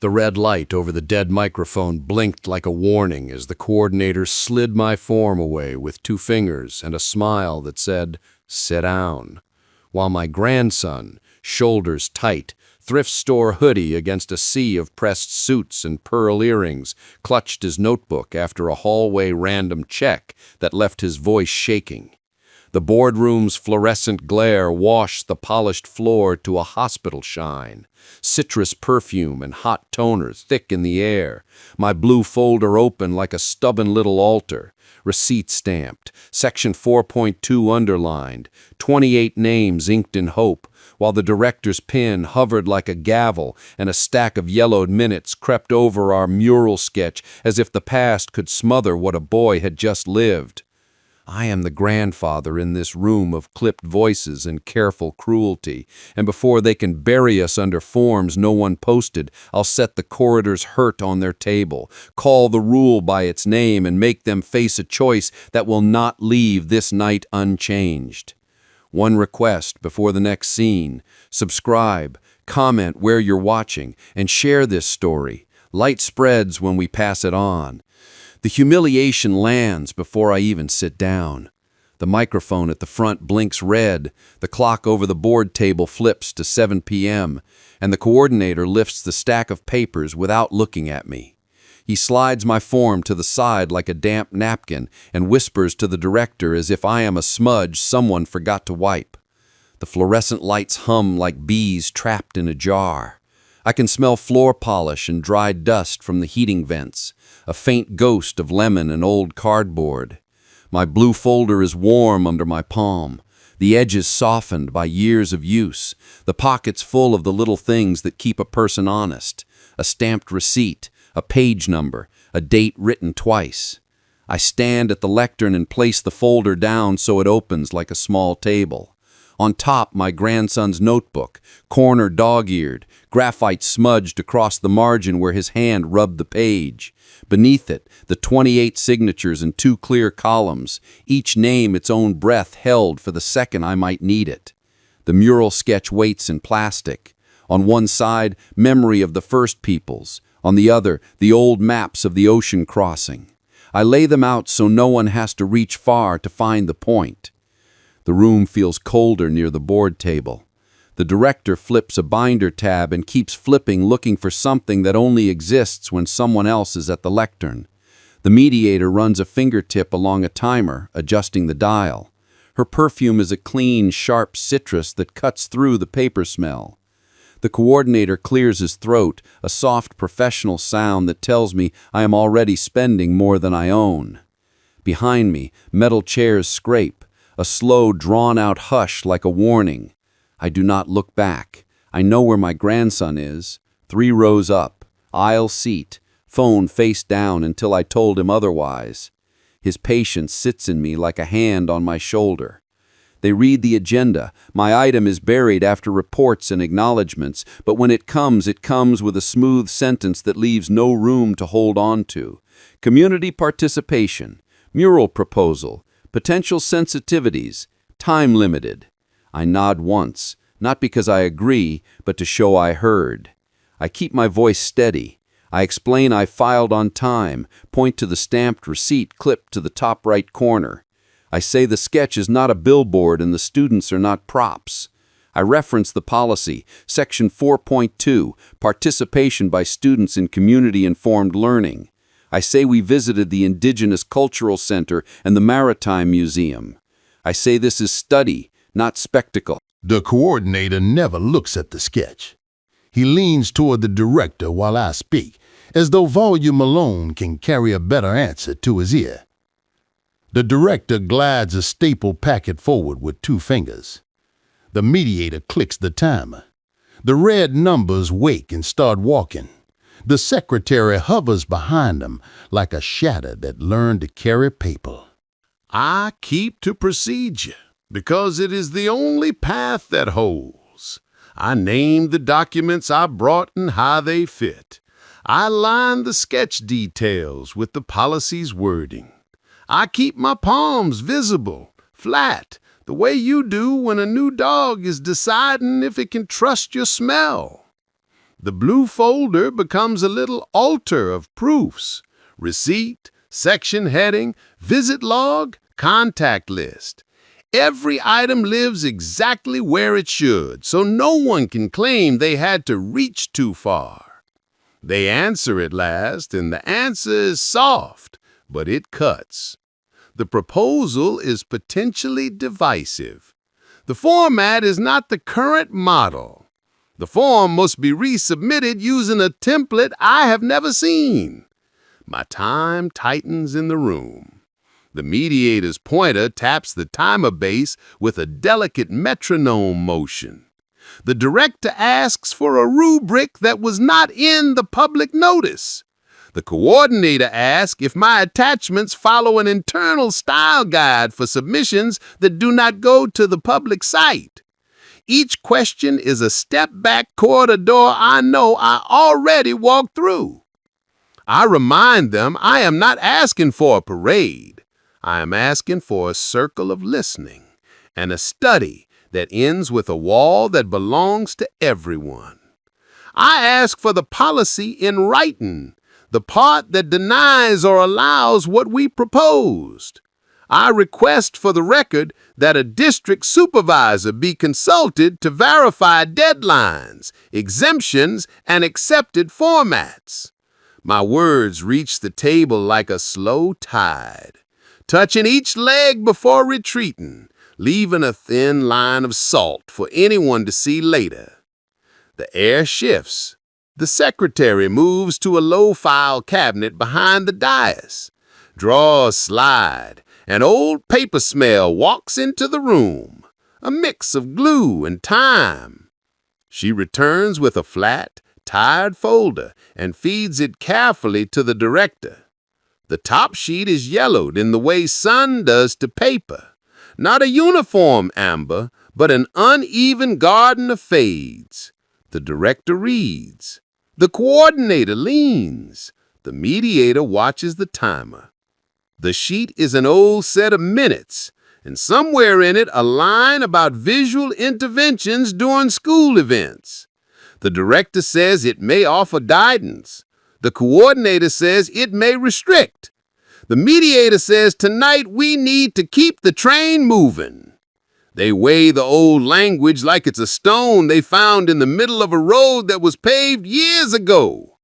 The red light over the dead microphone blinked like a warning as the coordinator slid my form away with 2 fingers and a smile that said, "Sit down," while my grandson, shoulders tight, thrift store hoodie against a sea of pressed suits and pearl earrings, clutched his notebook after a hallway random check that left his voice shaking. The boardroom's fluorescent glare washed the polished floor to a hospital shine. Citrus perfume and hot toner thick in the air. My blue folder open like a stubborn little altar. Receipt stamped, section 4.2 underlined, 28 names inked in hope, while the director's pen hovered like a gavel and a stack of yellowed minutes crept over our mural sketch as if the past could smother what a boy had just lived. I am the grandfather in this room of clipped voices and careful cruelty, and before they can bury us under forms no one posted, I'll set the corridor's hurt on their table, call the rule by its name, and make them face a choice that will not leave this night unchanged. One request before the next scene: subscribe, comment where you're watching, and share this story. Light spreads when we pass it on. The humiliation lands before I even sit down. The microphone at the front blinks red, the clock over the board table flips to 7 p.m., and the coordinator lifts the stack of papers without looking at me. He slides my form to the side like a damp napkin and whispers to the director as if I am a smudge someone forgot to wipe. The fluorescent lights hum like bees trapped in a jar. I can smell floor polish and dried dust from the heating vents, a faint ghost of lemon and old cardboard. My blue folder is warm under my palm, the edges softened by years of use, the pockets full of the little things that keep a person honest, a stamped receipt, a page number, a date written twice. I stand at the lectern and place the folder down so it opens like a small table. On top, my grandson's notebook, corner dog-eared, graphite smudged across the margin where his hand rubbed the page. Beneath it, the 28 signatures in 2 clear columns, each name its own breath held for the second I might need it. The mural sketch waits in plastic. On one side, memory of the first peoples. On the other, the old maps of the ocean crossing. I lay them out so no one has to reach far to find the point. The room feels colder near the board table. The director flips a binder tab and keeps flipping, looking for something that only exists when someone else is at the lectern. The mediator runs a fingertip along a timer, adjusting the dial. Her perfume is a clean, sharp citrus that cuts through the paper smell. The coordinator clears his throat, a soft professional sound that tells me I am already spending more than I own. Behind me, metal chairs scrape. A slow, drawn-out hush like a warning. I do not look back. I know where my grandson is. 3 rows up, aisle seat, phone face down until I told him otherwise. His patience sits in me like a hand on my shoulder. They read the agenda. My item is buried after reports and acknowledgments, but when it comes with a smooth sentence that leaves no room to hold on to. Community participation, mural proposal, potential sensitivities, time limited. I nod once, not because I agree, but to show I heard. I keep my voice steady. I explain I filed on time, point to the stamped receipt clipped to the top right corner. I say the sketch is not a billboard and the students are not props. I reference the policy, section 4.2, participation by students in community-informed learning. I say we visited the Indigenous Cultural Center and the Maritime Museum. I say this is study, not spectacle. The coordinator never looks at the sketch. He leans toward the director while I speak, as though volume alone can carry a better answer to his ear. The director glides a staple packet forward with 2 fingers. The mediator clicks the timer. The red numbers wake and start walking. The secretary hovers behind them like a shadow that learned to carry paper. I keep to procedure because it is the only path that holds. I name the documents I brought and how they fit. I line the sketch details with the policy's wording. I keep my palms visible, flat, the way you do when a new dog is deciding if it can trust your smell. The blue folder becomes a little altar of proofs: receipt, section heading, visit log, contact list. Every item lives exactly where it should, so no one can claim they had to reach too far. They answer at last, and the answer is soft, but it cuts. The proposal is potentially divisive. The format is not the current model. The form must be resubmitted using a template I have never seen. My time tightens in the room. The mediator's pointer taps the timer base with a delicate metronome motion. The director asks for a rubric that was not in the public notice. The coordinator asks if my attachments follow an internal style guide for submissions that do not go to the public site. Each question is a step-back corridor I know I already walked through. I remind them I am not asking for a parade. I am asking for a circle of listening and a study that ends with a wall that belongs to everyone. I ask for the policy in writing, the part that denies or allows what we proposed. I request for the record that a district supervisor be consulted to verify deadlines, exemptions, and accepted formats. My words reach the table like a slow tide, touching each leg before retreating, leaving a thin line of salt for anyone to see later. The air shifts. The secretary moves to a low-file cabinet behind the dais, draws slide. An old paper smell walks into the room, a mix of glue and time. She returns with a flat, tired folder and feeds it carefully to the director. The top sheet is yellowed in the way sun does to paper. Not a uniform amber, but an uneven garden of fades. The director reads. The coordinator leans. The mediator watches the timer. The sheet is an old set of minutes, and somewhere in it a line about visual interventions during school events. The director says it may offer guidance. The coordinator says it may restrict. The mediator says tonight we need to keep the train moving. They weigh the old language like it's a stone they found in the middle of a road that was paved years ago.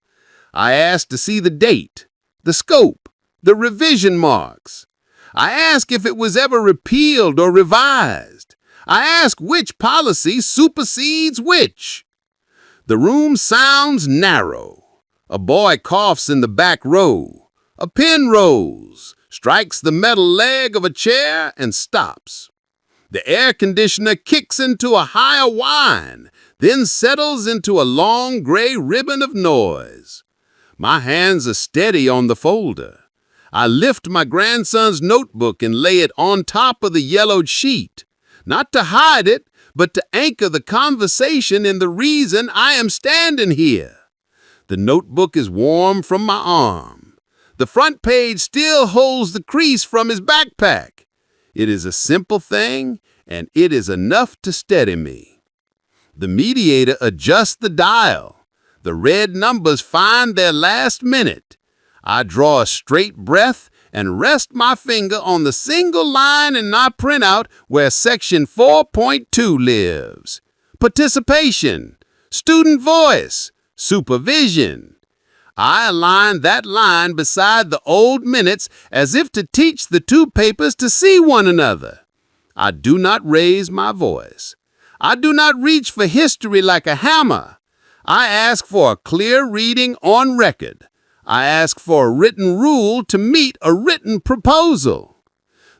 I ask to see the date, the scope, the revision marks. I ask if it was ever repealed or revised. I ask which policy supersedes which. The room sounds narrow. A boy coughs in the back row. A pin rolls, strikes the metal leg of a chair, and stops. The air conditioner kicks into a higher whine, then settles into a long gray ribbon of noise. My hands are steady on the folder. I lift my grandson's notebook and lay it on top of the yellowed sheet, not to hide it, but to anchor the conversation in the reason I am standing here. The notebook is warm from my arm. The front page still holds the crease from his backpack. It is a simple thing, and it is enough to steady me. The mediator adjusts the dial. The red numbers find their last minute. I draw a straight breath and rest my finger on the single line in my printout where section 4.2 lives. Participation, student voice, supervision. I align that line beside the old minutes as if to teach the two papers to see one another. I do not raise my voice. I do not reach for history like a hammer. I ask for a clear reading on record. I ask for a written rule to meet a written proposal.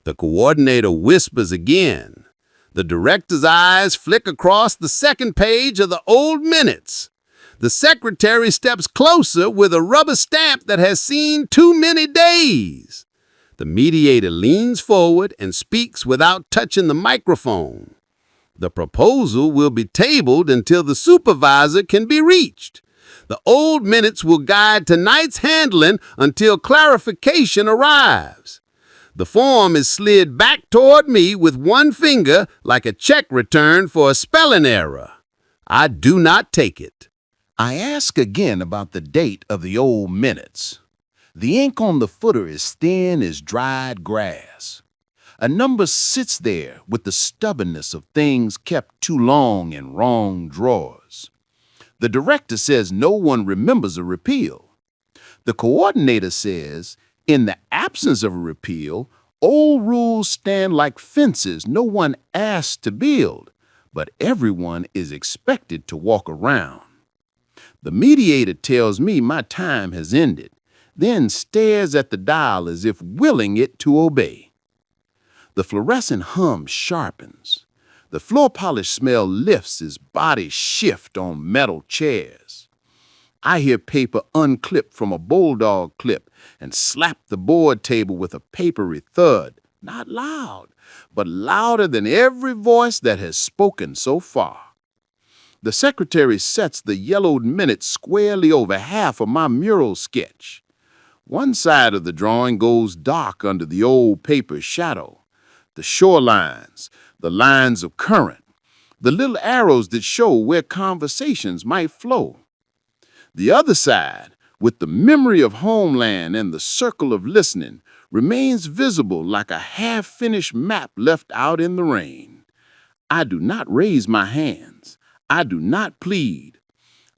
The coordinator whispers again. The director's eyes flick across the second page of the old minutes. The secretary steps closer with a rubber stamp that has seen too many days. The mediator leans forward and speaks without touching the microphone. The proposal will be tabled until the supervisor can be reached. The old minutes will guide tonight's handling until clarification arrives. The form is slid back toward me with one finger like a check return for a spelling error. I do not take it. I ask again about the date of the old minutes. The ink on the footer is thin as dried grass. A number sits there with the stubbornness of things kept too long in wrong drawers. The director says no one remembers a repeal. The coordinator says, in the absence of a repeal, old rules stand like fences no one asked to build, but everyone is expected to walk around. The mediator tells me my time has ended, then stares at the dial as if willing it to obey. The fluorescent hum sharpens. The floor polish smell lifts as bodies shift on metal chairs. I hear paper unclipped from a bulldog clip and slap the board table with a papery thud, not loud, but louder than every voice that has spoken so far. The secretary sets the yellowed minutes squarely over half of my mural sketch. One side of the drawing goes dark under the old paper shadow. The shorelines, the lines of current, the little arrows that show where conversations might flow. The other side, with the memory of homeland and the circle of listening, remains visible like a half-finished map left out in the rain. I do not raise my hands. I do not plead.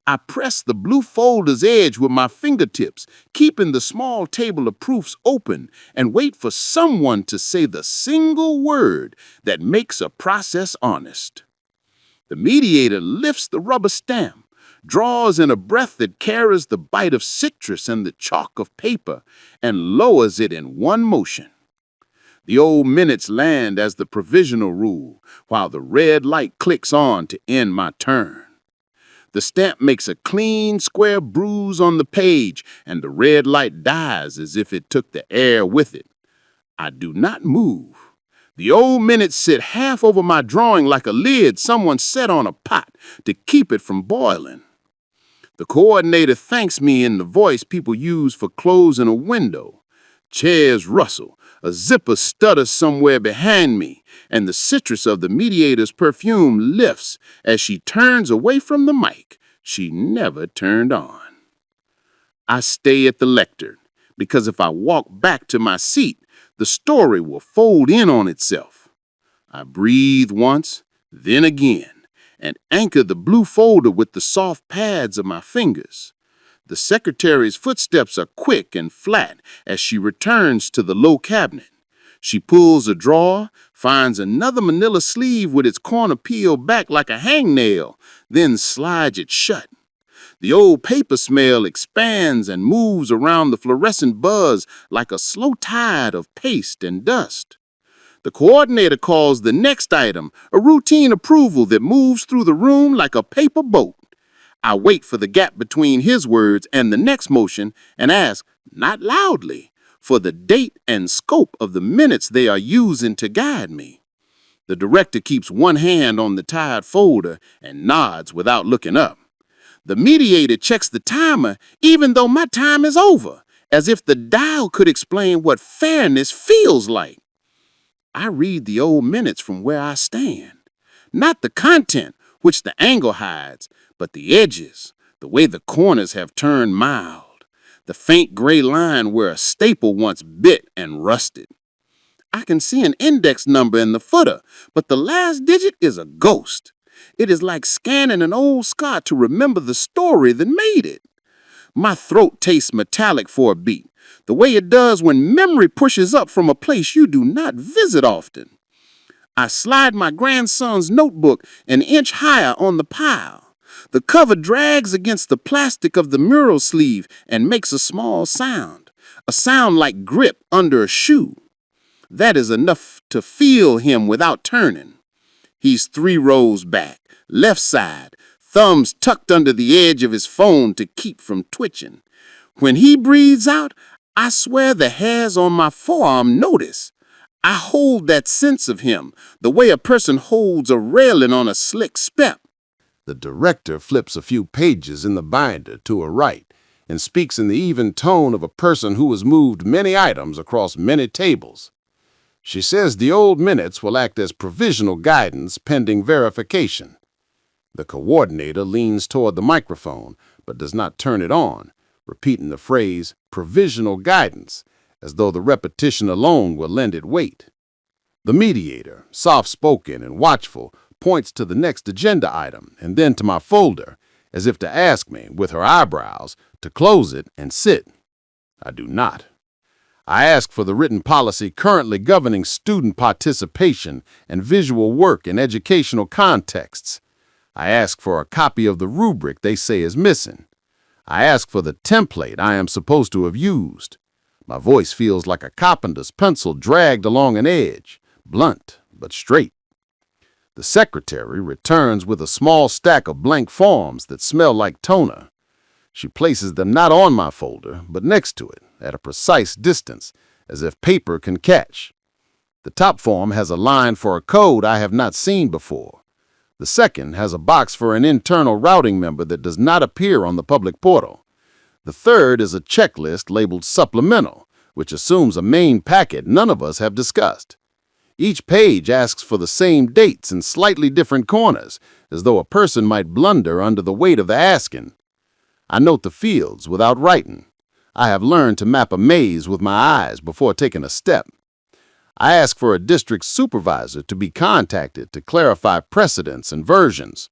I press the blue folder's edge with my fingertips, keeping the small table of proofs open, and wait for someone to say the single word that makes a process honest. The mediator lifts the rubber stamp, draws in a breath that carries the bite of citrus and the chalk of paper, and lowers it in one motion. The old minutes land as the provisional rule, while the red light clicks on to end my turn. The stamp makes a clean, square bruise on the page, and the red light dies as if it took the air with it. I do not move. The old minutes sit half over my drawing like a lid someone set on a pot to keep it from boiling. The coordinator thanks me in the voice people use for closing a window. Chairs rustle, a zipper stutters somewhere behind me, and the citrus of the mediator's perfume lifts as she turns away from the mic she never turned on. I stay at the lectern, because if I walk back to my seat, the story will fold in on itself. I breathe once, then again, and anchor the blue folder with the soft pads of my fingers. The secretary's footsteps are quick and flat as she returns to the low cabinet. She pulls a drawer, finds another manila sleeve with its corner peeled back like a hangnail, then slides it shut. The old paper smell expands and moves around the fluorescent buzz like a slow tide of paste and dust. The coordinator calls the next item a routine approval that moves through the room like a paper boat. I wait for the gap between his words and the next motion and ask, not loudly, for the date and scope of the minutes they are using to guide me. The director keeps one hand on the tied folder and nods without looking up. The mediator checks the timer even though my time is over, as if the dial could explain what fairness feels like. I read the old minutes from where I stand. Not the content, which the angle hides, but the edges, the way the corners have turned mild, the faint gray line where a staple once bit and rusted. I can see an index number in the footer, but the last digit is a ghost. It is like scanning an old scar to remember the story that made it. My throat tastes metallic for a beat, the way it does when memory pushes up from a place you do not visit often. I slide my grandson's notebook an inch higher on the pile. The cover drags against the plastic of the mural sleeve and makes a small sound, a sound like grip under a shoe. That is enough to feel him without turning. He's 3 rows back, left side, thumbs tucked under the edge of his phone to keep from twitching. When he breathes out, I swear the hairs on my forearm notice. I hold that sense of him, the way a person holds a railing on a slick step. The director flips a few pages in the binder to her right and speaks in the even tone of a person who has moved many items across many tables. She says the old minutes will act as provisional guidance pending verification. The coordinator leans toward the microphone, but does not turn it on, repeating the phrase provisional guidance, as though the repetition alone will lend it weight. The mediator, soft-spoken and watchful, points to the next agenda item and then to my folder, as if to ask me, with her eyebrows, to close it and sit. I do not. I ask for the written policy currently governing student participation and visual work in educational contexts. I ask for a copy of the rubric they say is missing. I ask for the template I am supposed to have used. My voice feels like a carpenter's pencil dragged along an edge, blunt but straight. The secretary returns with a small stack of blank forms that smell like toner. She places them not on my folder, but next to it, at a precise distance, as if paper can catch. The top form has a line for a code I have not seen before. The second has a box for an internal routing member that does not appear on the public portal. The third is a checklist labeled supplemental, which assumes a main packet none of us have discussed. Each page asks for the same dates in slightly different corners, as though a person might blunder under the weight of the asking. I note the fields without writing. I have learned to map a maze with my eyes before taking a step. I ask for a district supervisor to be contacted to clarify precedents and versions.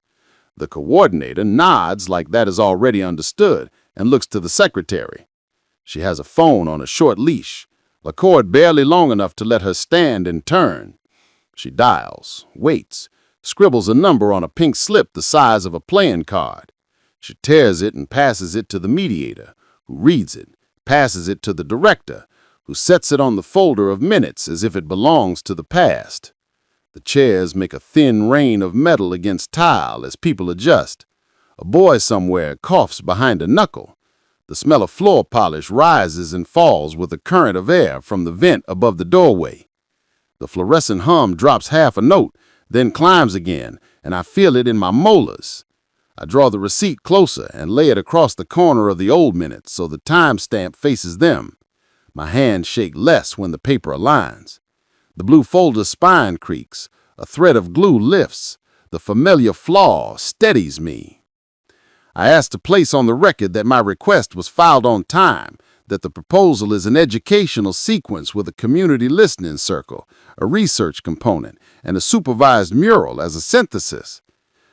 The coordinator nods like that is already understood and looks to the secretary. She has a phone on a short leash, a cord barely long enough to let her stand and turn. She dials, waits, scribbles a number on a pink slip the size of a playing card. She tears it and passes it to the mediator, who reads it, passes it to the director, who sets it on the folder of minutes as if it belongs to the past. The chairs make a thin rain of metal against tile as people adjust. A boy somewhere coughs behind a knuckle. The smell of floor polish rises and falls with a current of air from the vent above the doorway. The fluorescent hum drops half a note, then climbs again, and I feel it in my molars. I draw the receipt closer and lay it across the corner of the old minutes so the timestamp faces them. My hands shake less when the paper aligns. The blue folder's spine creaks. A thread of glue lifts. The familiar flaw steadies me. I ask to place on the record that my request was filed on time, that the proposal is an educational sequence with a community listening circle, a research component, and a supervised mural as a synthesis.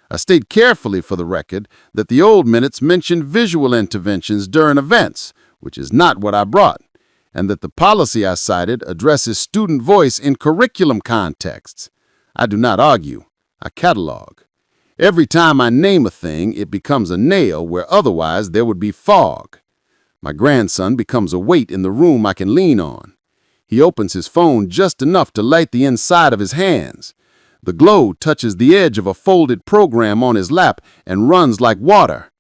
I state carefully for the record that the old minutes mentioned visual interventions during events, which is not what I brought, and that the policy I cited addresses student voice in curriculum contexts. I do not argue. I catalog. Every time I name a thing, it becomes a nail where otherwise there would be fog. My grandson becomes a weight in the room I can lean on. He opens his phone just enough to light the inside of his hands. The glow touches the edge of a folded program on his lap and runs like water.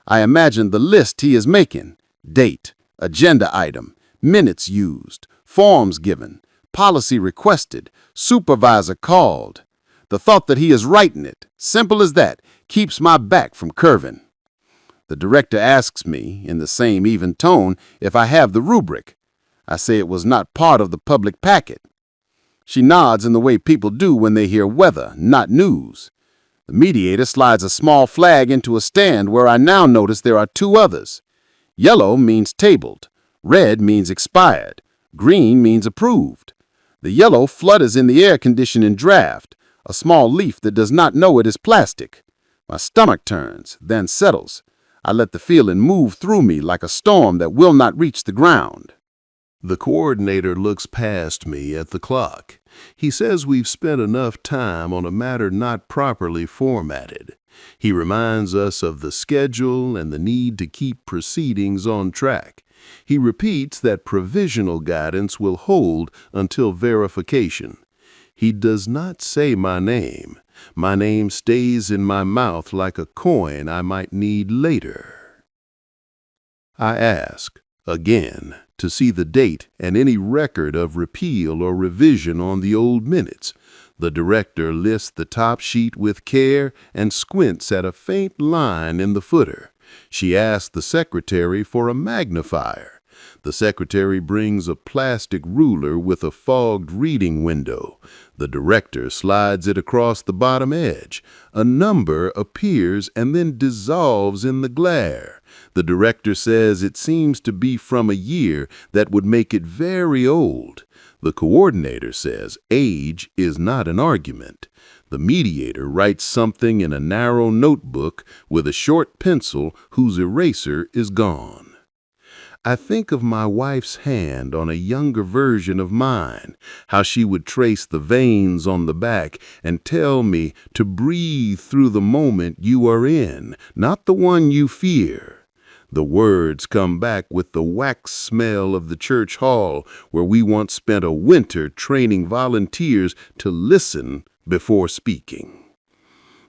I imagine the list he is making: date, agenda item, minutes used, forms given, policy requested, supervisor called. The thought that he is writing it, simple as that, keeps my back from curving. The director asks me, in the same even tone, if I have the rubric. I say it was not part of the public packet. She nods in the way people do when they hear weather, not news. The mediator slides a small flag into a stand where I now notice there are two others. Yellow means tabled. Red means expired. Green means approved. The yellow flutters in the air conditioning draft, a small leaf that does not know it is plastic. My stomach turns, then settles. I let the feeling move through me like a storm that will not reach the ground. The coordinator looks past me at the clock. He says we've spent enough time on a matter not properly formatted. He reminds us of the schedule and the need to keep proceedings on track. He repeats that provisional guidance will hold until verification. He does not say my name. My name stays in my mouth like a coin I might need later. I ask, again, to see the date and any record of repeal or revision on the old minutes. The director lifts the top sheet with care and squints at a faint line in the footer. She asks the secretary for a magnifier. The secretary brings a plastic ruler with a fogged reading window. The director slides it across the bottom edge. A number appears and then dissolves in the glare. The director says it seems to be from a year that would make it very old. The coordinator says age is not an argument. The mediator writes something in a narrow notebook with a short pencil whose eraser is gone. I think of my wife's hand on a younger version of mine, how she would trace the veins on the back and tell me to breathe through the moment you are in, not the one you fear. The words come back with the wax smell of the church hall where we once spent a winter training volunteers to listen before speaking.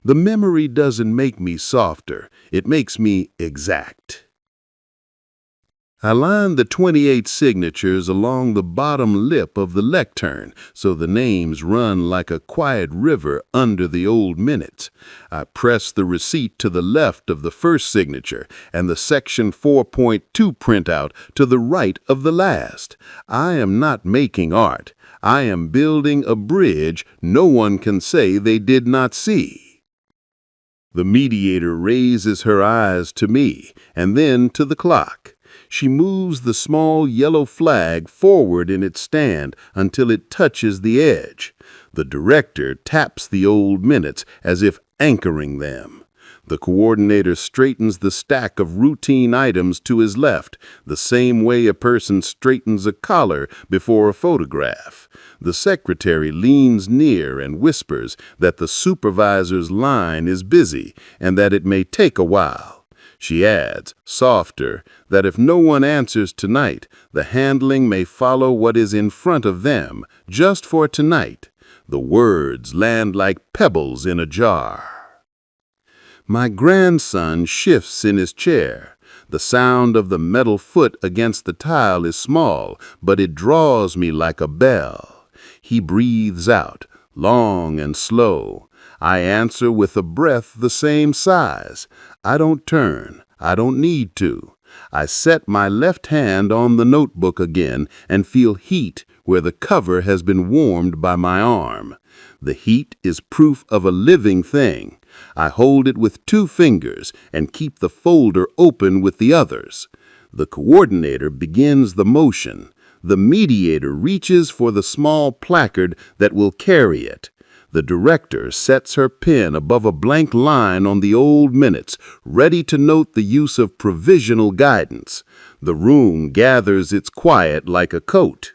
The memory doesn't make me softer, it makes me exact. I line the 28 signatures along the bottom lip of the lectern so the names run like a quiet river under the old minutes. I press the receipt to the left of the first signature and the section 4.2 printout to the right of the last. I am not making art. I am building a bridge no one can say they did not see. The mediator raises her eyes to me and then to the clock. She moves the small yellow flag forward in its stand until it touches the edge. The director taps the old minutes as if anchoring them. The coordinator straightens the stack of routine items to his left, the same way a person straightens a collar before a photograph. The secretary leans near and whispers that the supervisor's line is busy and that it may take a while. She adds, softer, that if no one answers tonight, the handling may follow what is in front of them, just for tonight. The words land like pebbles in a jar. My grandson shifts in his chair. The sound of the metal foot against the tile is small, but it draws me like a bell. He breathes out, long and slow. I answer with a breath the same size. I don't turn. I don't need to. I set my left hand on the notebook again and feel heat where the cover has been warmed by my arm. The heat is proof of a living thing. I hold it with 2 fingers and keep the folder open with the others. The coordinator begins the motion. The mediator reaches for the small placard that will carry it. The director sets her pen above a blank line on the old minutes, ready to note the use of provisional guidance. The room gathers its quiet like a coat.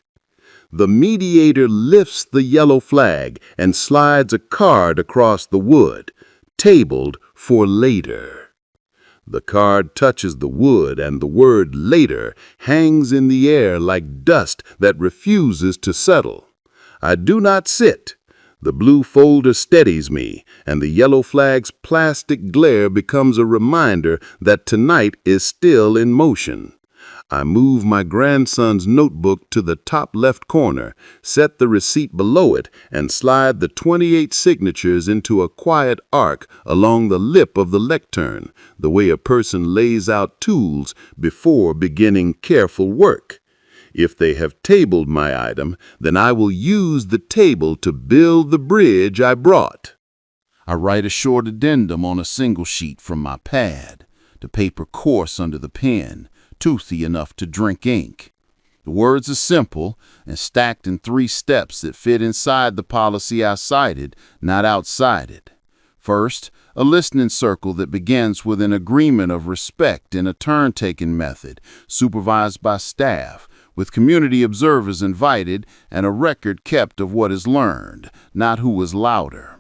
The mediator lifts the yellow flag and slides a card across the wood, tabled for later. The card touches the wood and the word later hangs in the air like dust that refuses to settle. I do not sit. The blue folder steadies me, and the yellow flag's plastic glare becomes a reminder that tonight is still in motion. I move my grandson's notebook to the top left corner, set the receipt below it, and slide the 28 signatures into a quiet arc along the lip of the lectern, the way a person lays out tools before beginning careful work. If they have tabled my item, then I will use the table to build the bridge I brought. I write a short addendum on a single sheet from my pad, the paper coarse under the pen, toothy enough to drink ink. The words are simple and stacked in 3 steps that fit inside the policy I cited, not outside it. First, a listening circle that begins with an agreement of respect in a turn-taking method, supervised by staff, with community observers invited and a record kept of what is learned, not who was louder.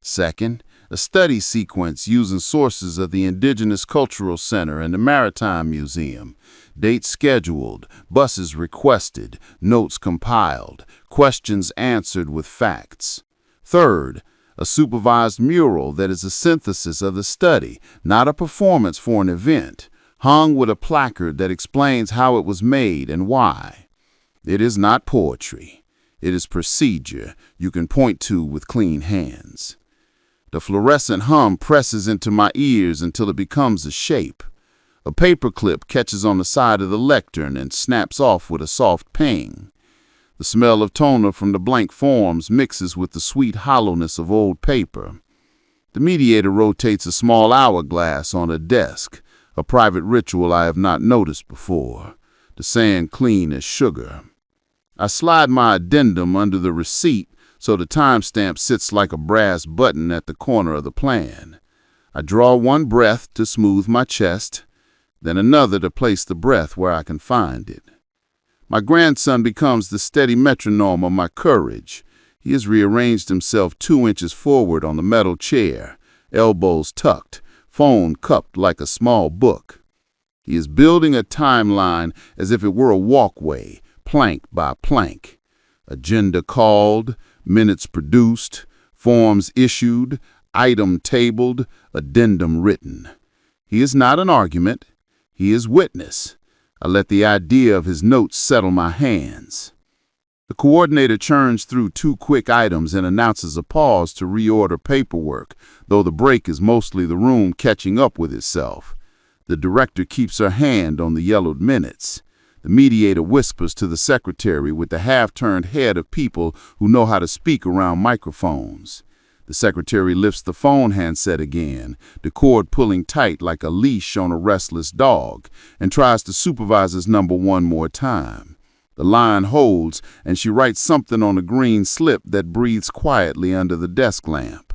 Second, a study sequence using sources of the Indigenous Cultural Center and the Maritime Museum, dates scheduled, buses requested, notes compiled, questions answered with facts. Third, a supervised mural that is a synthesis of the study, not a performance for an event, hung with a placard that explains how it was made and why. It is not poetry. It is procedure you can point to with clean hands. The fluorescent hum presses into my ears until it becomes a shape. A paper clip catches on the side of the lectern and snaps off with a soft ping. The smell of toner from the blank forms mixes with the sweet hollowness of old paper. The mediator rotates a small hourglass on a desk, a private ritual I have not noticed before, the sand clean as sugar. I slide my addendum under the receipt so the timestamp sits like a brass button at the corner of the plan. I draw one breath to smooth my chest, then another to place the breath where I can find it. My grandson becomes the steady metronome of my courage. He has rearranged himself 2 inches forward on the metal chair, elbows tucked, phone cupped like a small book. He is building a timeline as if it were a walkway, plank by plank. Agenda called, minutes produced, forms issued, item tabled, addendum written. He is not an argument. He is witness. I let the idea of his notes settle my hands. The coordinator churns through 2 quick items and announces a pause to reorder paperwork, though the break is mostly the room catching up with itself. The director keeps her hand on the yellowed minutes. The mediator whispers to the secretary with the half-turned head of people who know how to speak around microphones. The secretary lifts the phone handset again, the cord pulling tight like a leash on a restless dog, and tries the supervisor's number one more time. The line holds, and she writes something on a green slip that breathes quietly under the desk lamp.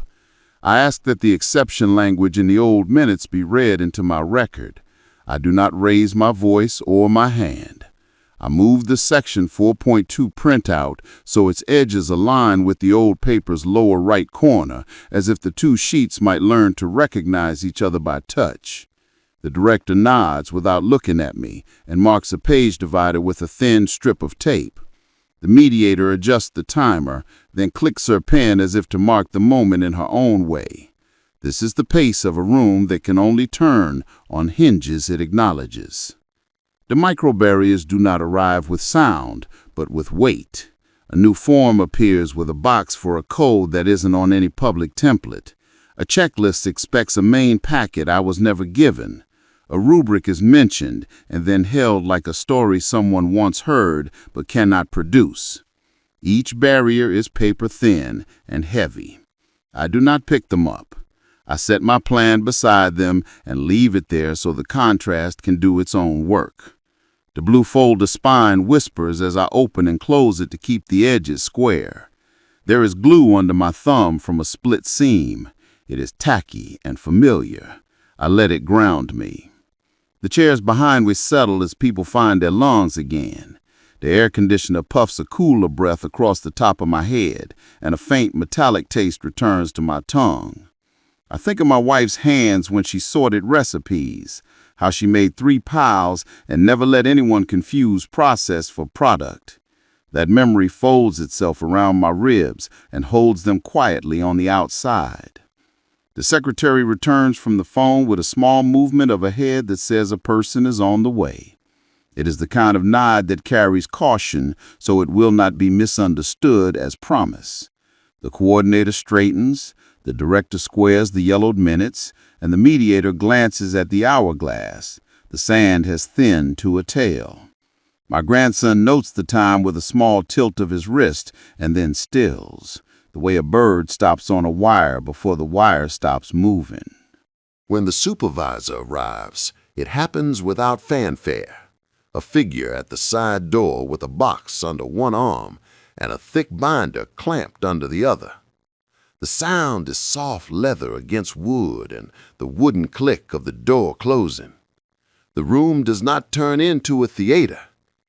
I ask that the exception language in the old minutes be read into my record. I do not raise my voice or my hand. I move the section 4.2 printout so its edges align with the old paper's lower right corner, as if the 2 sheets might learn to recognize each other by touch. The director nods without looking at me and marks a page divider with a thin strip of tape. The mediator adjusts the timer, then clicks her pen as if to mark the moment in her own way. This is the pace of a room that can only turn on hinges it acknowledges. The microbarriers do not arrive with sound, but with weight. A new form appears with a box for a code that isn't on any public template. A checklist expects a main packet I was never given. A rubric is mentioned and then held like a story someone once heard but cannot produce. Each barrier is paper thin and heavy. I do not pick them up. I set my plan beside them and leave it there so the contrast can do its own work. The blue folder spine whispers as I open and close it to keep the edges square. There is glue under my thumb from a split seam. It is tacky and familiar. I let it ground me. The chairs behind me settle as people find their lungs again. The air conditioner puffs a cooler breath across the top of my head, and a faint metallic taste returns to my tongue. I think of my wife's hands when she sorted recipes, how she made 3 piles and never let anyone confuse process for product. That memory folds itself around my ribs and holds them quietly on the outside. The secretary returns from the phone with a small movement of a head that says a person is on the way. It is the kind of nod that carries caution so it will not be misunderstood as promise. The coordinator straightens, the director squares the yellowed minutes, and the mediator glances at the hourglass. The sand has thinned to a tail. My grandson notes the time with a small tilt of his wrist and then stills, the way a bird stops on a wire before the wire stops moving. When the supervisor arrives, it happens without fanfare. A figure at the side door with a box under one arm and a thick binder clamped under the other. The sound is soft leather against wood and the wooden click of the door closing. The room does not turn into a theater.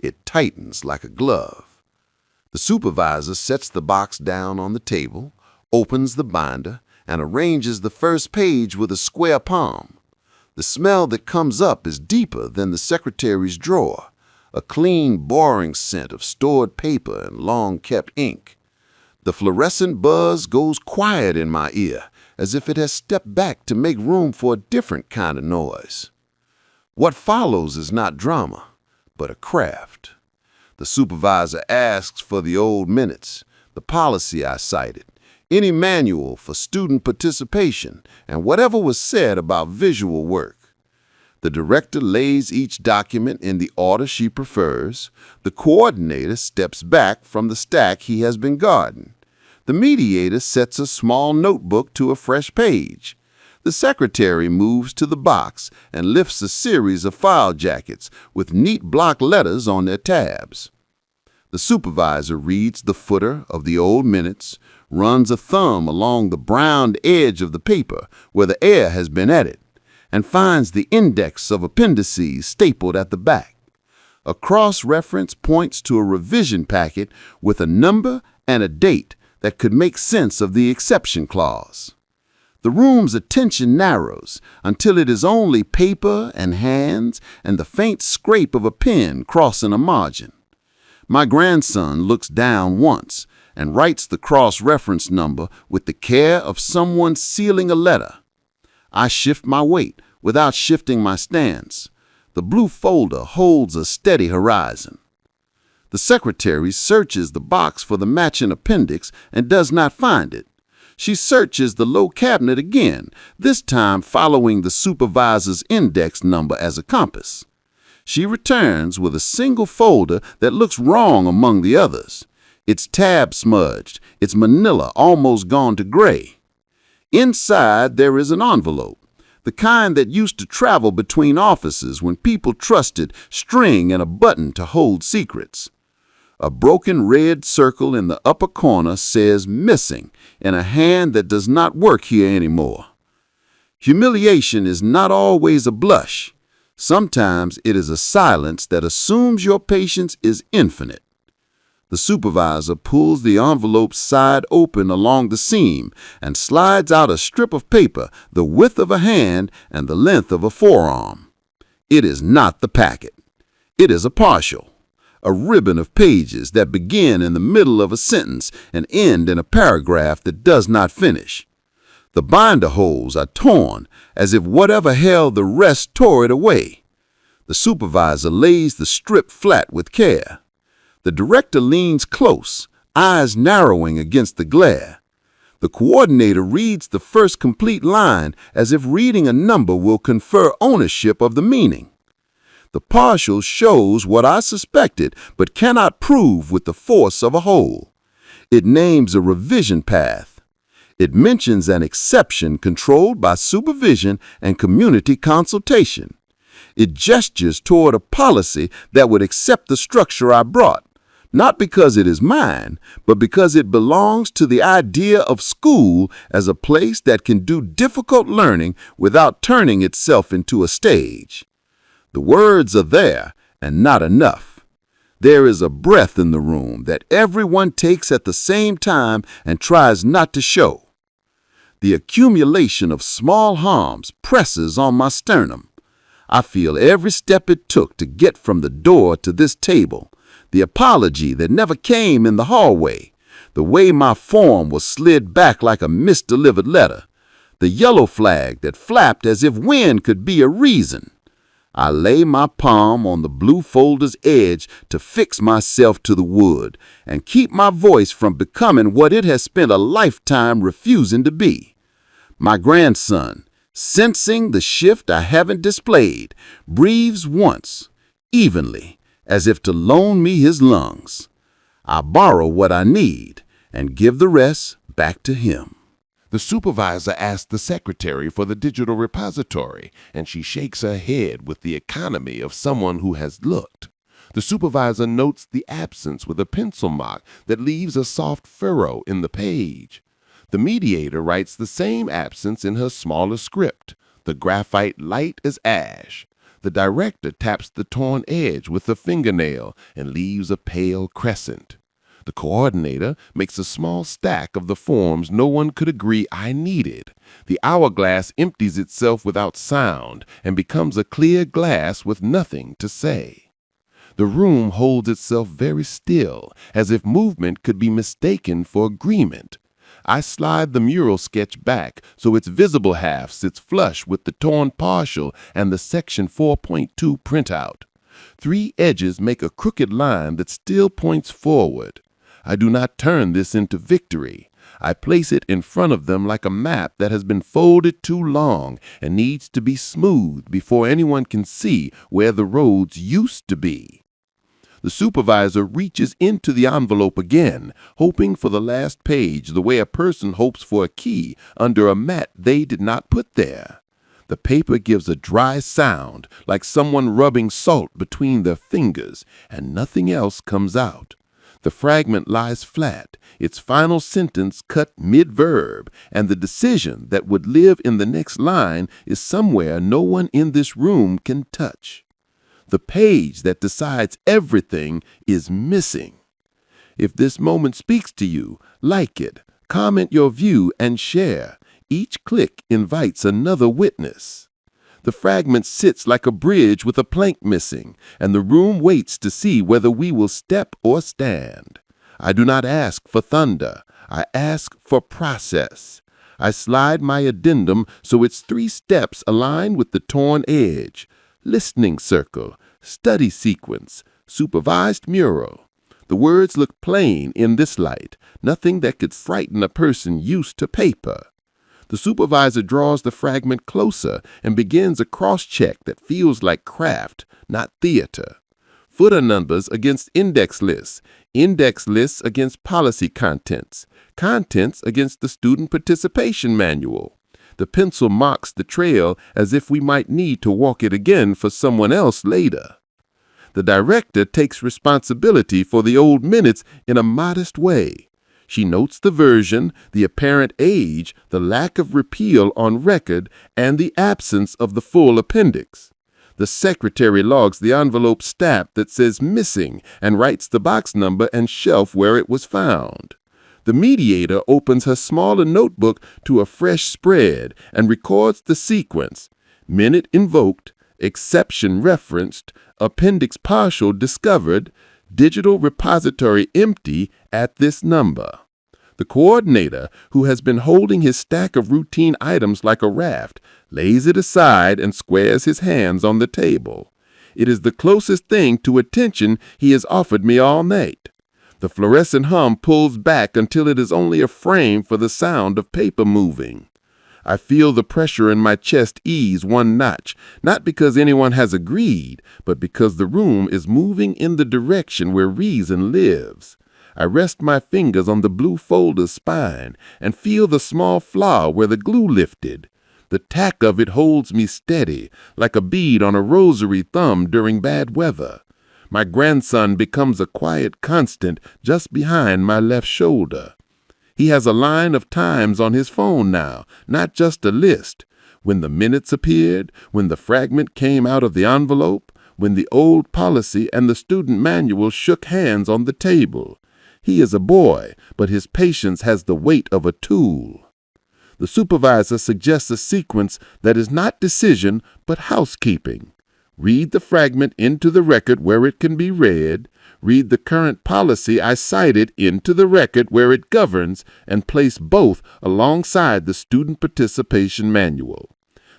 It tightens like a glove. The supervisor sets the box down on the table, opens the binder, and arranges the first page with a square palm. The smell that comes up is deeper than the secretary's drawer, a clean, boring scent of stored paper and long-kept ink. The fluorescent buzz goes quiet in my ear, as if it has stepped back to make room for a different kind of noise. What follows is not drama, but a craft. The supervisor asks for the old minutes, the policy I cited, any manual for student participation, and whatever was said about visual work. The director lays each document in the order she prefers. The coordinator steps back from the stack he has been guarding. The mediator sets a small notebook to a fresh page. The secretary moves to the box and lifts a series of file jackets with neat block letters on their tabs. The supervisor reads the footer of the old minutes, runs a thumb along the browned edge of the paper where the air has been added, and finds the index of appendices stapled at the back. A cross-reference points to a revision packet with a number and a date that could make sense of the exception clause. The room's attention narrows until it is only paper and hands and the faint scrape of a pen crossing a margin. My grandson looks down once and writes the cross-reference number with the care of someone sealing a letter. I shift my weight without shifting my stance. The blue folder holds a steady horizon. The secretary searches the box for the matching appendix and does not find it. She searches the low cabinet again, this time following the supervisor's index number as a compass. She returns with a single folder that looks wrong among the others. Its tab smudged, its manila almost gone to gray. Inside there is an envelope, the kind that used to travel between offices when people trusted string and a button to hold secrets. A broken red circle in the upper corner says missing in a hand that does not work here anymore. Humiliation is not always a blush. Sometimes it is a silence that assumes your patience is infinite. The supervisor pulls the envelope's side open along the seam and slides out a strip of paper the width of a hand and the length of a forearm. It is not the packet. It is a partial. A ribbon of pages that begin in the middle of a sentence and end in a paragraph that does not finish. The binder holes are torn as if whatever held the rest tore it away. The supervisor lays the strip flat with care. The director leans close, eyes narrowing against the glare. The coordinator reads the first complete line as if reading a number will confer ownership of the meaning. The partial shows what I suspected but cannot prove with the force of a whole. It names a revision path. It mentions an exception controlled by supervision and community consultation. It gestures toward a policy that would accept the structure I brought, not because it is mine, but because it belongs to the idea of school as a place that can do difficult learning without turning itself into a stage. The words are there, and not enough. There is a breath in the room that everyone takes at the same time and tries not to show. The accumulation of small harms presses on my sternum. I feel every step it took to get from the door to this table, the apology that never came in the hallway, the way my form was slid back like a misdelivered letter, the yellow flag that flapped as if wind could be a reason. I lay my palm on the blue folder's edge to fix myself to the wood and keep my voice from becoming what it has spent a lifetime refusing to be. My grandson, sensing the shift I haven't displayed, breathes once, evenly, as if to loan me his lungs. I borrow what I need and give the rest back to him. The supervisor asks the secretary for the digital repository, and she shakes her head with the economy of someone who has looked. The supervisor notes the absence with a pencil mark that leaves a soft furrow in the page. The mediator writes the same absence in her smaller script, the graphite light as ash. The director taps the torn edge with a fingernail and leaves a pale crescent. The coordinator makes a small stack of the forms no one could agree I needed. The hourglass empties itself without sound and becomes a clear glass with nothing to say. The room holds itself very still, as if movement could be mistaken for agreement. I slide the mural sketch back so its visible half sits flush with the torn partial and the section 4.2 printout. 3 edges make a crooked line that still points forward. I do not turn this into victory. I place it in front of them like a map that has been folded too long and needs to be smoothed before anyone can see where the roads used to be. The supervisor reaches into the envelope again, hoping for the last page the way a person hopes for a key under a mat they did not put there. The paper gives a dry sound, like someone rubbing salt between their fingers, and nothing else comes out. The fragment lies flat, its final sentence cut mid-verb, and the decision that would live in the next line is somewhere no one in this room can touch. The page that decides everything is missing. If this moment speaks to you, like it, comment your view, and share. Each click invites another witness. The fragment sits like a bridge with a plank missing, and the room waits to see whether we will step or stand. I do not ask for thunder. I ask for process. I slide my addendum so its 3 steps align with the torn edge. Listening circle, study sequence, supervised mural. The words look plain in this light, nothing that could frighten a person used to paper. The supervisor draws the fragment closer and begins a cross-check that feels like craft, not theater. Footer numbers against index lists against policy contents, contents against the student participation manual. The pencil marks the trail as if we might need to walk it again for someone else later. The director takes responsibility for the old minutes in a modest way. She notes the version, the apparent age, the lack of repeal on record, and the absence of the full appendix. The secretary logs the envelope stamp that says missing and writes the box number and shelf where it was found. The mediator opens her smaller notebook to a fresh spread and records the sequence: minute invoked, exception referenced, appendix partial discovered, digital repository empty at this number. The coordinator, who has been holding his stack of routine items like a raft, lays it aside and squares his hands on the table. It is the closest thing to attention he has offered me all night. The fluorescent hum pulls back until it is only a frame for the sound of paper moving. I feel the pressure in my chest ease 1 notch, not because anyone has agreed, but because the room is moving in the direction where reason lives. I rest my fingers on the blue folder's spine and feel the small flaw where the glue lifted. The tack of it holds me steady, like a bead on a rosary thumb during bad weather. My grandson becomes a quiet constant just behind my left shoulder. He has a line of times on his phone now, not just a list. When the minutes appeared, when the fragment came out of the envelope, when the old policy and the student manual shook hands on the table. He is a boy, but his patience has the weight of a tool. The supervisor suggests a sequence that is not decision, but housekeeping. Read the fragment into the record where it can be read, read the current policy I cited into the record where it governs, and place both alongside the student participation manual.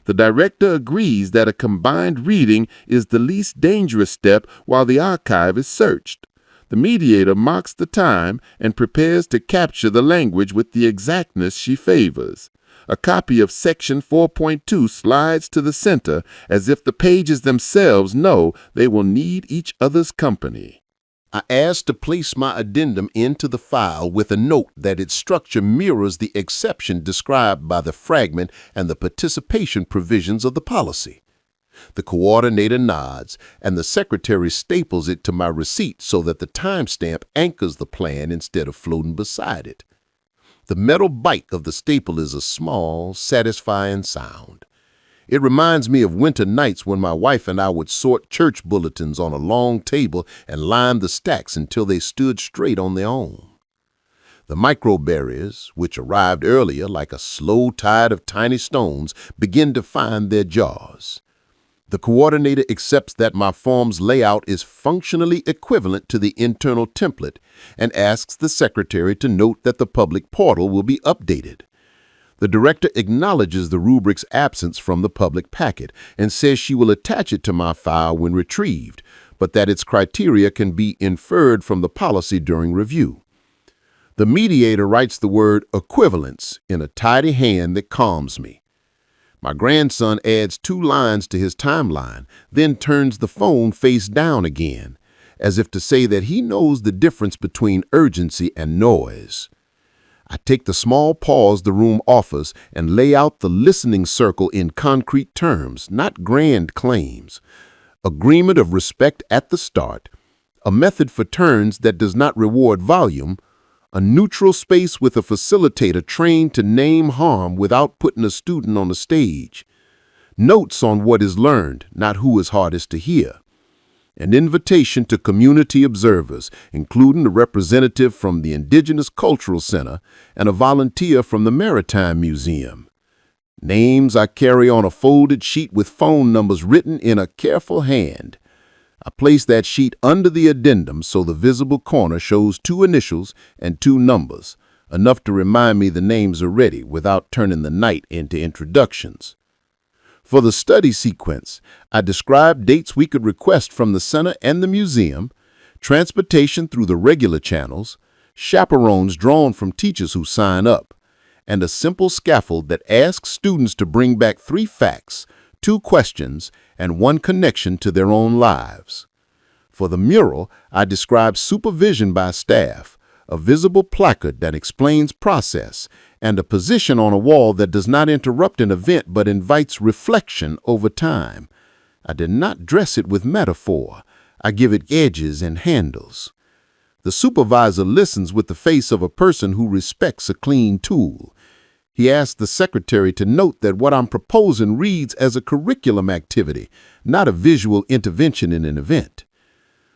The director agrees that a combined reading is the least dangerous step while the archive is searched. The mediator marks the time and prepares to capture the language with the exactness she favors. A copy of Section 4.2 slides to the center as if the pages themselves know they will need each other's company. I asked to place my addendum into the file with a note that its structure mirrors the exception described by the fragment and the participation provisions of the policy. The coordinator nods, and the secretary staples it to my receipt so that the timestamp anchors the plan instead of floating beside it. The metal bite of the staple is a small, satisfying sound. It reminds me of winter nights when my wife and I would sort church bulletins on a long table and line the stacks until they stood straight on their own. The microbarriers, which arrived earlier like a slow tide of tiny stones, begin to find their jaws. The coordinator accepts that my form's layout is functionally equivalent to the internal template and asks the secretary to note that the public portal will be updated. The director acknowledges the rubric's absence from the public packet and says she will attach it to my file when retrieved, but that its criteria can be inferred from the policy during review. The mediator writes the word equivalence in a tidy hand that calms me. My grandson adds 2 lines to his timeline, then turns the phone face down again, as if to say that he knows the difference between urgency and noise. I take the small pause the room offers and lay out the listening circle in concrete terms, not grand claims. Agreement of respect at the start, a method for turns that does not reward volume, a neutral space with a facilitator trained to name harm without putting a student on the stage, notes on what is learned, not who is hardest to hear, an invitation to community observers, including a representative from the Indigenous Cultural Center and a volunteer from the Maritime Museum. Names I carry on a folded sheet with phone numbers written in a careful hand. I place that sheet under the addendum so the visible corner shows 2 initials and 2 numbers, enough to remind me the names are ready without turning the night into introductions. For the study sequence, I describe dates we could request from the center and the museum, transportation through the regular channels, chaperones drawn from teachers who sign up, and a simple scaffold that asks students to bring back 3 facts, 2 questions, and 1 connection to their own lives. For the mural, I describe supervision by staff, a visible placard that explains process, and a position on a wall that does not interrupt an event but invites reflection over time. I did not dress it with metaphor. I give it edges and handles. The supervisor listens with the face of a person who respects a clean tool. He asked the secretary to note that what I'm proposing reads as a curriculum activity, not a visual intervention in an event.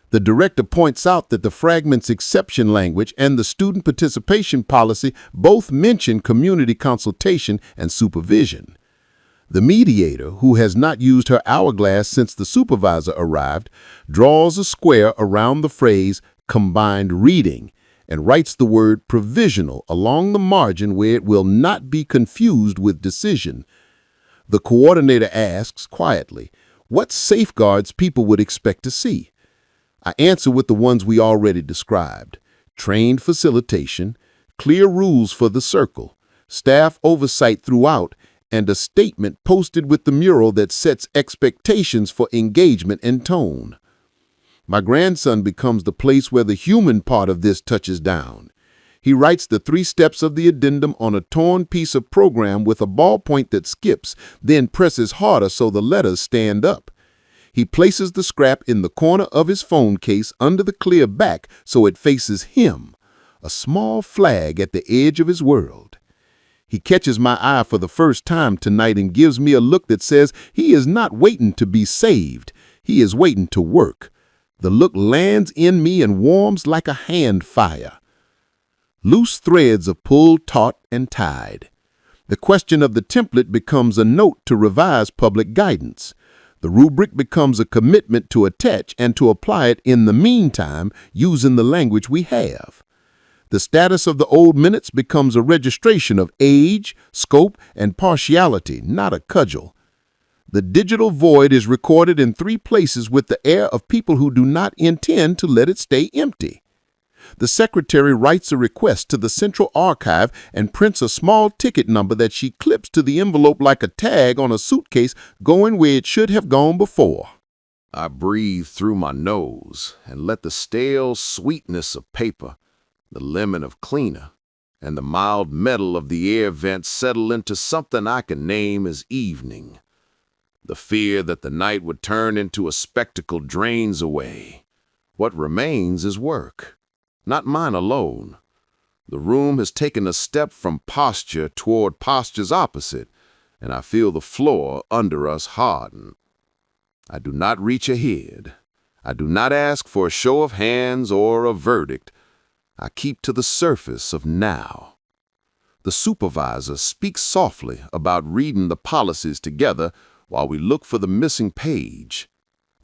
The director points out that the fragment's exception language and the student participation policy both mention community consultation and supervision. The mediator, who has not used her hourglass since the supervisor arrived, draws a square around the phrase combined reading and writes the word provisional along the margin where it will not be confused with decision. The coordinator asks quietly, what safeguards people would expect to see? I answer with the ones we already described: trained facilitation, clear rules for the circle, staff oversight throughout, and a statement posted with the mural that sets expectations for engagement and tone. My grandson becomes the place where the human part of this touches down. He writes the 3 steps of the addendum on a torn piece of program with a ballpoint that skips, then presses harder so the letters stand up. He places the scrap in the corner of his phone case under the clear back so it faces him, a small flag at the edge of his world. He catches my eye for the first time tonight and gives me a look that says he is not waiting to be saved. He is waiting to work. The look lands in me and warms like a hand fire. Loose threads are pulled taut and tied. The question of the template becomes a note to revise public guidance. The rubric becomes a commitment to attach and to apply it in the meantime using the language we have. The status of the old minutes becomes a registration of age, scope, and partiality, not a cudgel. The digital void is recorded in 3 places with the air of people who do not intend to let it stay empty. The secretary writes a request to the central archive and prints a small ticket number that she clips to the envelope like a tag on a suitcase going where it should have gone before. I breathe through my nose and let the stale sweetness of paper, the lemon of cleaner, and the mild metal of the air vent settle into something I can name as evening. The fear that the night would turn into a spectacle drains away. What remains is work, not mine alone. The room has taken a step from posture toward posture's opposite, and I feel the floor under us harden. I do not reach ahead. I do not ask for a show of hands or a verdict. I keep to the surface of now. The supervisor speaks softly about reading the policies together while we look for the missing page.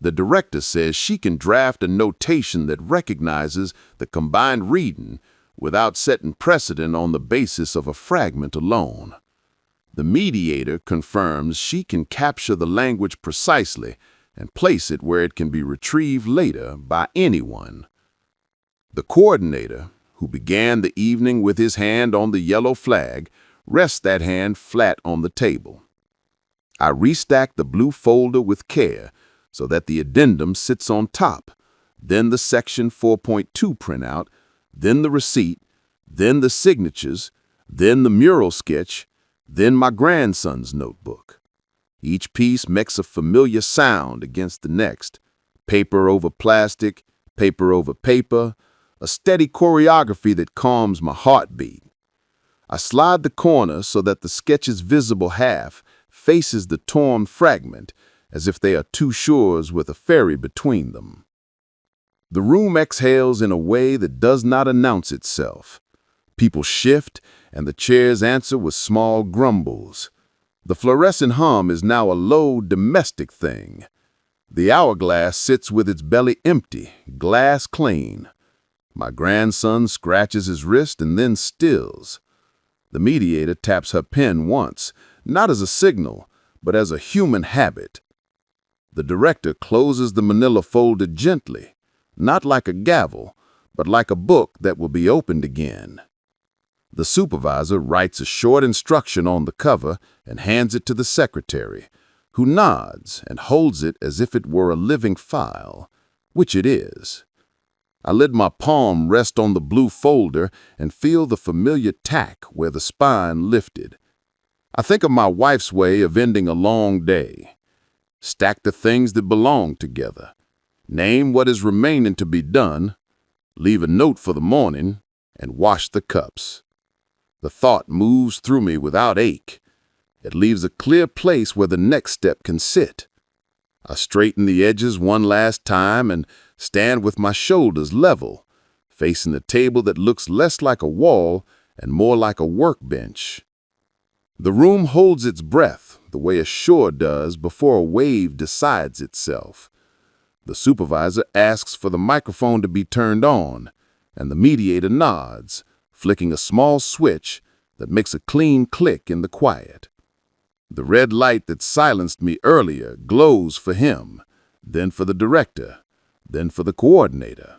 The director says she can draft a notation that recognizes the combined reading without setting precedent on the basis of a fragment alone. The mediator confirms she can capture the language precisely and place it where it can be retrieved later by anyone. The coordinator, who began the evening with his hand on the yellow flag, rests that hand flat on the table. I restack the blue folder with care so that the addendum sits on top, then the section 4.2 printout, then the receipt, then the signatures, then the mural sketch, then my grandson's notebook. Each piece makes a familiar sound against the next. Paper over plastic, paper over paper, a steady choreography that calms my heartbeat. I slide the corner so that the sketch's visible half faces the torn fragment, as if they are two shores with a ferry between them. The room exhales in a way that does not announce itself. People shift, and the chairs answer with small grumbles. The fluorescent hum is now a low, domestic thing. The hourglass sits with its belly empty, glass clean. My grandson scratches his wrist and then stills. The mediator taps her pen once, not as a signal, but as a human habit. The director closes the manila folder gently, not like a gavel, but like a book that will be opened again. The supervisor writes a short instruction on the cover and hands it to the secretary, who nods and holds it as if it were a living file, which it is. I let my palm rest on the blue folder and feel the familiar tack where the spine lifted. I think of my wife's way of ending a long day. Stack the things that belong together. Name what is remaining to be done, leave a note for the morning, and wash the cups. The thought moves through me without ache. It leaves a clear place where the next step can sit. I straighten the edges one last time and stand with my shoulders level, facing the table that looks less like a wall and more like a workbench. The room holds its breath the way a shore does before a wave decides itself. The supervisor asks for the microphone to be turned on, and the mediator nods, flicking a small switch that makes a clean click in the quiet. The red light that silenced me earlier glows for him, then for the director, then for the coordinator.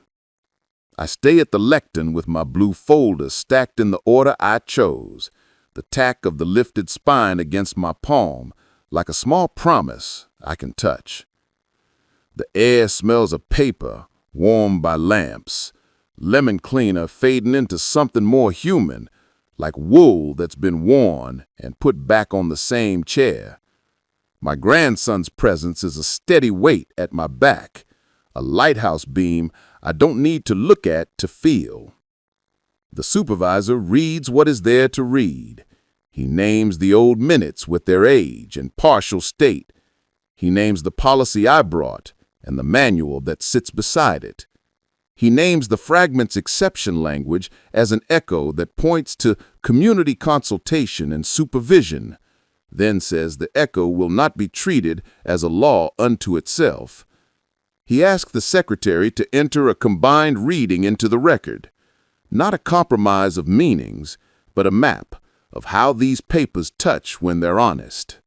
I stay at the lectern with my blue folder stacked in the order I chose, the tack of the lifted spine against my palm, like a small promise I can touch. The air smells of paper, warmed by lamps, lemon cleaner fading into something more human, like wool that's been worn and put back on the same chair. My grandson's presence is a steady weight at my back, a lighthouse beam I don't need to look at to feel. The supervisor reads what is there to read. He names the old minutes with their age and partial state. He names the policy I brought and the manual that sits beside it. He names the fragment's exception language as an echo that points to community consultation and supervision, then says the echo will not be treated as a law unto itself. He asked the secretary to enter a combined reading into the record, not a compromise of meanings, but a map of how these papers touch when they're honest.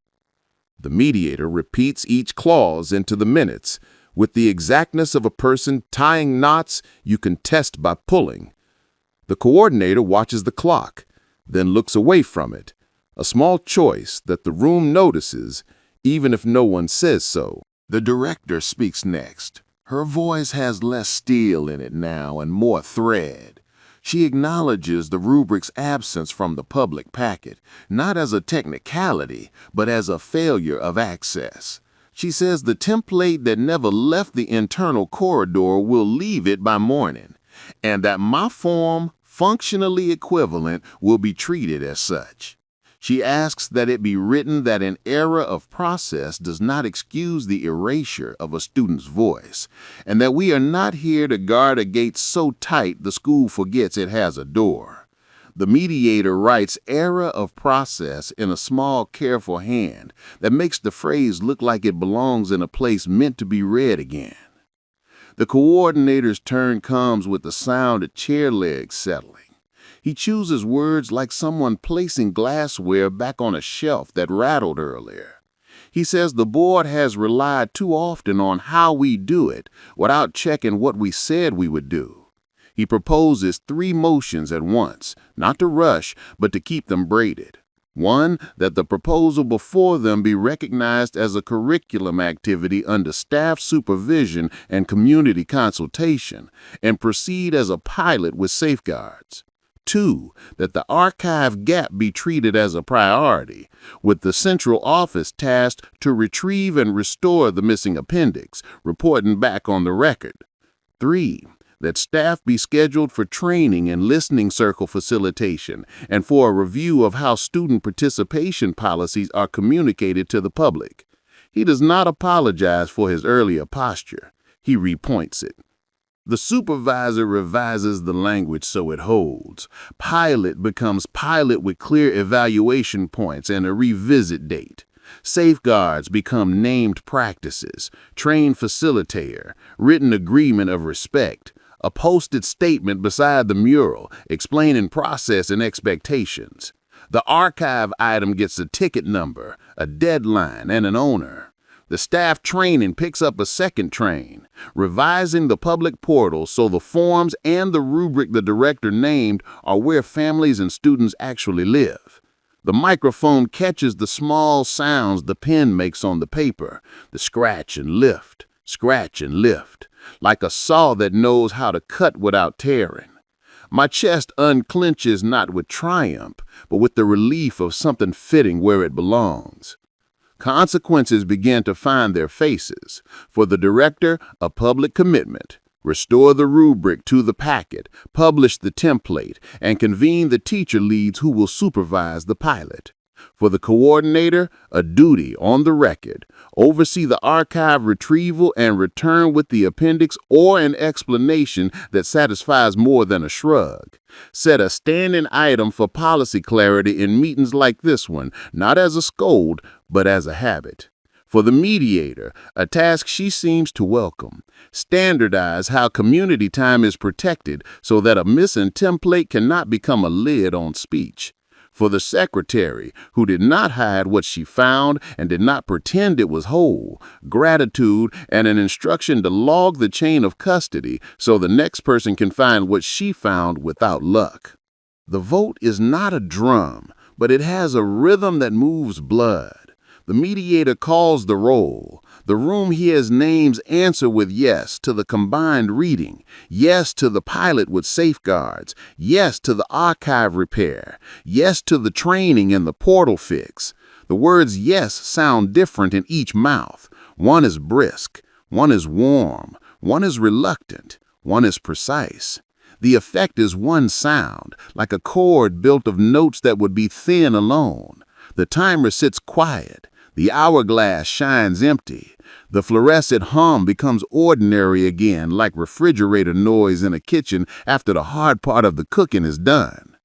The mediator repeats each clause into the minutes, with the exactness of a person tying knots you can test by pulling. The coordinator watches the clock, then looks away from it, a small choice that the room notices, even if no one says so. The director speaks next. Her voice has less steel in it now and more thread. She acknowledges the rubric's absence from the public packet, not as a technicality, but as a failure of access. She says the template that never left the internal corridor will leave it by morning, and that my form, functionally equivalent, will be treated as such. She asks that it be written that an error of process does not excuse the erasure of a student's voice, and that we are not here to guard a gate so tight the school forgets it has a door. The mediator writes error of process in a small, careful hand that makes the phrase look like it belongs in a place meant to be read again. The coordinator's turn comes with the sound of chair legs settling. He chooses words like someone placing glassware back on a shelf that rattled earlier. He says the board has relied too often on how we do it without checking what we said we would do. He proposes 3 motions at once, not to rush, but to keep them braided. 1, that the proposal before them be recognized as a curriculum activity under staff supervision and community consultation, and proceed as a pilot with safeguards. 2, that the archive gap be treated as a priority, with the central office tasked to retrieve and restore the missing appendix, reporting back on the record. 3, that staff be scheduled for training and listening circle facilitation and for a review of how student participation policies are communicated to the public. He does not apologize for his earlier posture. He repoints it. The supervisor revises the language so it holds. Pilot becomes pilot with clear evaluation points and a revisit date. Safeguards become named practices, trained facilitator, written agreement of respect, a posted statement beside the mural explaining process and expectations. The archive item gets a ticket number, a deadline, and an owner. The staff training picks up a second train, revising the public portal so the forms and the rubric the director named are where families and students actually live. The microphone catches the small sounds the pen makes on the paper, the scratch and lift, like a saw that knows how to cut without tearing. My chest unclenches not with triumph, but with the relief of something fitting where it belongs. Consequences begin to find their faces. For the director, a public commitment. Restore the rubric to the packet, publish the template, and convene the teacher leads who will supervise the pilot. For the coordinator, a duty on the record. Oversee the archive retrieval and return with the appendix or an explanation that satisfies more than a shrug. Set a standing item for policy clarity in meetings like this one, not as a scold, but as a habit. For the mediator, a task she seems to welcome. Standardize how community time is protected so that a missing template cannot become a lid on speech. For the secretary, who did not hide what she found and did not pretend it was whole, gratitude and an instruction to log the chain of custody so the next person can find what she found without luck. The vote is not a drum, but it has a rhythm that moves blood. The mediator calls the roll. The room hears names answer with yes to the combined reading, yes to the pilot with safeguards, yes to the archive repair, yes to the training and the portal fix. The words yes sound different in each mouth. One is brisk, one is warm, one is reluctant, one is precise. The effect is one sound, like a chord built of notes that would be thin alone. The timer sits quiet. The hourglass shines empty. The fluorescent hum becomes ordinary again, like refrigerator noise in a kitchen after the hard part of the cooking is done.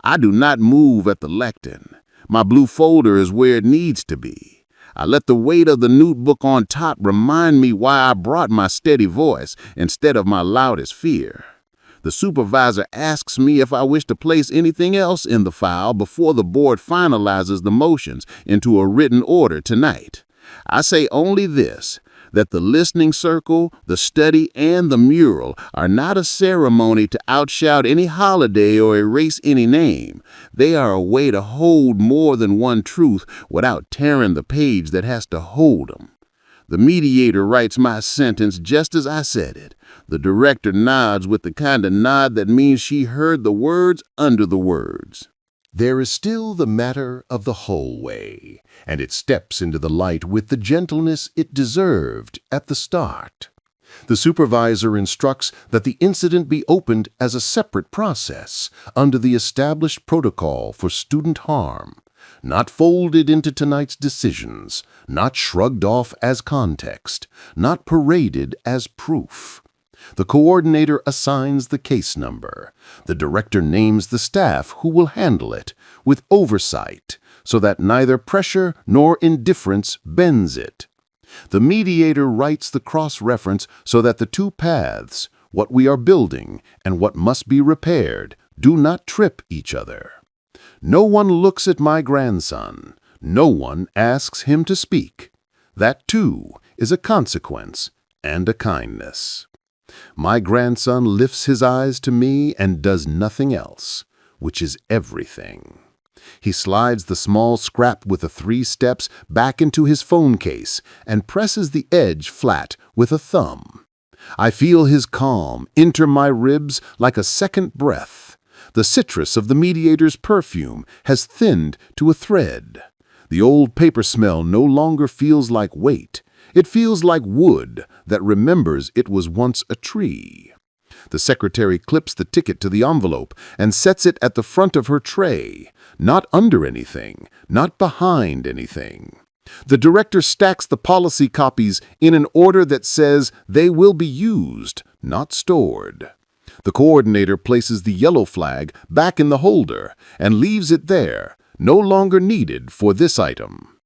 I do not move at the lectern. My blue folder is where it needs to be. I let the weight of the notebook on top remind me why I brought my steady voice instead of my loudest fear. The supervisor asks me if I wish to place anything else in the file before the board finalizes the motions into a written order tonight. I say only this, that the listening circle, the study, and the mural are not a ceremony to outshout any holiday or erase any name. They are a way to hold more than one truth without tearing the page that has to hold them. The mediator writes my sentence just as I said it. The director nods with the kind of nod that means she heard the words under the words. There is still the matter of the hallway, and it steps into the light with the gentleness it deserved at the start. The supervisor instructs that the incident be opened as a separate process under the established protocol for student harm, not folded into tonight's decisions, not shrugged off as context, not paraded as proof. The coordinator assigns the case number. The director names the staff who will handle it, with oversight, so that neither pressure nor indifference bends it. The mediator writes the cross-reference so that the two paths, what we are building and what must be repaired, do not trip each other. No one looks at my grandson. No one asks him to speak. That, too, is a consequence and a kindness. My grandson lifts his eyes to me and does nothing else, which is everything. He slides the small scrap with the 3 steps back into his phone case and presses the edge flat with a thumb. I feel his calm enter my ribs like a second breath. The citrus of the mediator's perfume has thinned to a thread. The old paper smell no longer feels like weight. It feels like wood that remembers it was once a tree. The secretary clips the ticket to the envelope and sets it at the front of her tray, not under anything, not behind anything. The director stacks the policy copies in an order that says they will be used, not stored. The coordinator places the yellow flag back in the holder and leaves it there, no longer needed for this item.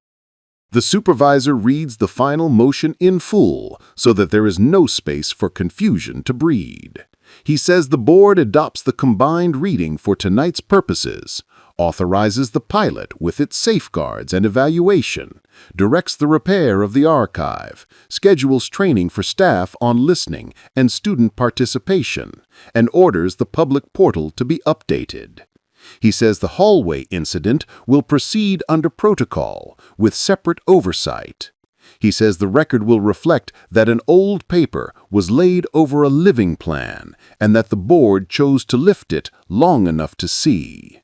The supervisor reads the final motion in full so that there is no space for confusion to breed. He says the board adopts the combined reading for tonight's purposes, authorizes the pilot with its safeguards and evaluation, directs the repair of the archive, schedules training for staff on listening and student participation, and orders the public portal to be updated. He says the hallway incident will proceed under protocol with separate oversight. He says the record will reflect that an old paper was laid over a living plan and that the board chose to lift it long enough to see.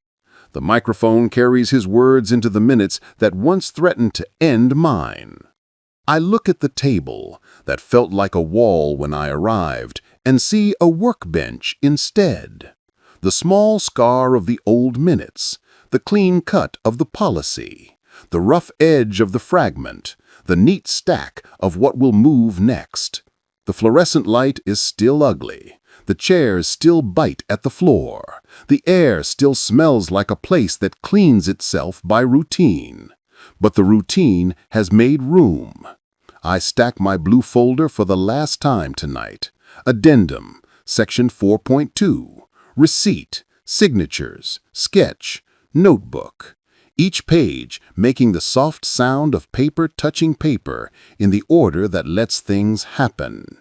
The microphone carries his words into the minutes that once threatened to end mine. I look at the table that felt like a wall when I arrived and see a workbench instead. The small scar of the old minutes, the clean cut of the policy, the rough edge of the fragment, the neat stack of what will move next. The fluorescent light is still ugly. The chairs still bite at the floor. The air still smells like a place that cleans itself by routine. But the routine has made room. I stack my blue folder for the last time tonight. Addendum, section 4.2. Receipt, signatures, sketch, notebook. Each page making the soft sound of paper touching paper in the order that lets things happen.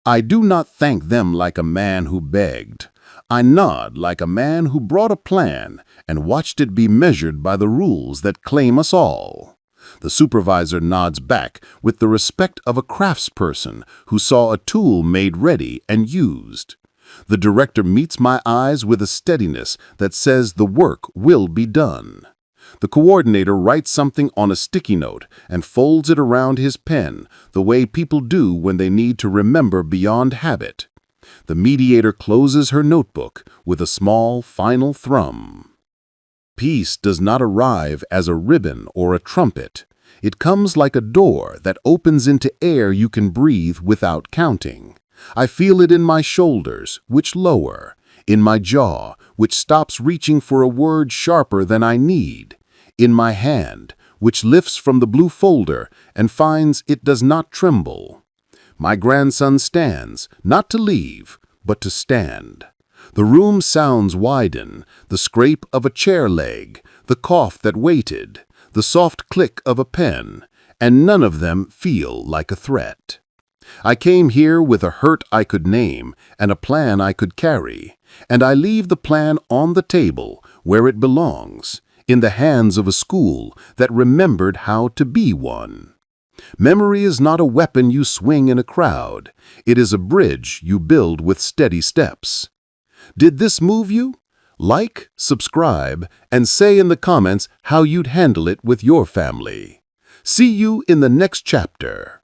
I do not thank them like a man who begged. I nod like a man who brought a plan and watched it be measured by the rules that claim us all. The supervisor nods back with the respect of a craftsperson who saw a tool made ready and used. The director meets my eyes with a steadiness that says the work will be done. The coordinator writes something on a sticky note and folds it around his pen the way people do when they need to remember beyond habit. The mediator closes her notebook with a small final thrum. Peace does not arrive as a ribbon or a trumpet. It comes like a door that opens into air you can breathe without counting. I feel it in my shoulders, which lower, in my jaw, which stops reaching for a word sharper than I need, in my hand, which lifts from the blue folder and finds it does not tremble. My grandson stands, not to leave, but to stand. The room sounds widen, the scrape of a chair leg, the cough that waited, the soft click of a pen, and none of them feel like a threat. I came here with a hurt I could name and a plan I could carry, and I leave the plan on the table where it belongs, in the hands of a school that remembered how to be one. Memory is not a weapon you swing in a crowd. It is a bridge you build with steady steps. Did this move you? Like, subscribe, and say in the comments how you'd handle it with your family. See you in the next chapter.